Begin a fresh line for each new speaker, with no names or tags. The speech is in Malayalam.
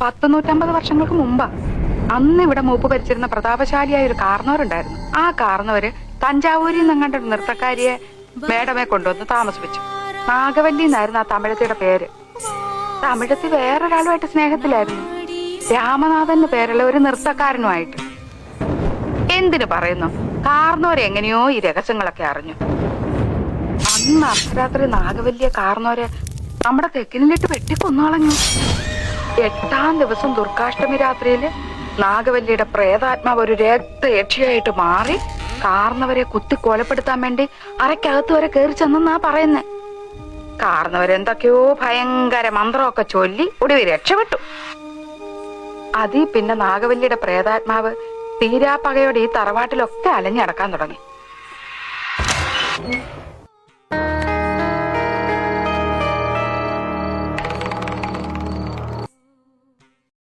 150 വർഷങ്ങൾക്ക് മുമ്പാ. അന്ന് ഇവിടെ മൂപ്പ് ഭരിച്ചിരുന്ന പ്രതാപശാലിയായ ഒരു കാർന്നവരുണ്ടായിരുന്നു. ആ കാർന്നവര് തഞ്ചാവൂരിൽ നിന്നങ്ങാണ്ട് ഒരു നൃത്തക്കാരിയെ മേഡമെ കൊണ്ടുവന്ന് താമസിപ്പിച്ചു. നാഗവല്ലി എന്നായിരുന്നു ആ തമിഴത്തിയുടെ പേര്. തമിഴത്തി വേറൊരാളുമായിട്ട് സ്നേഹത്തിലായിരുന്നു, രാമനാഥന് പേരുള്ള ഒരു നൃത്തക്കാരനുമായിട്ട്. എന്തിനു പറയുന്നു, കാർന്നവരെങ്ങനെയോ ഈ രഹസ്യങ്ങളൊക്കെ അറിഞ്ഞു. അന്ന് അർദ്ധരാത്രി നാഗവല്ലിയെ കാർന്നവരെ നമ്മുടെ തെക്കിനിലിട്ട് വെട്ടിക്കൊന്നുകളഞ്ഞു. 8ാം ദിവസം ദുർഗാഷ്ടമി രാത്രിയില് നാഗവല്ലിയുടെ പ്രേതാത്മാവ് ഒരു രക്തയക്ഷിയായിട്ട് മാറി കാർന്നവരെ കുത്തി കൊലപ്പെടുത്താൻ വേണ്ടി അരക്കകത്ത് വരെ കയറി ചെന്നാ പറയുന്നേ. കാർന്നവരെന്തൊക്കെയോ ഭയങ്കര മന്ത്രമൊക്കെ ചൊല്ലി ഒടുവിൽ രക്ഷപ്പെട്ടു. അതീ പിന്നെ നാഗവല്ലിയുടെ പ്രേതാത്മാവ് തീരാപ്പകയോടെ ഈ തറവാട്ടിലൊക്കെ അലഞ്ഞടക്കാൻ തുടങ്ങി.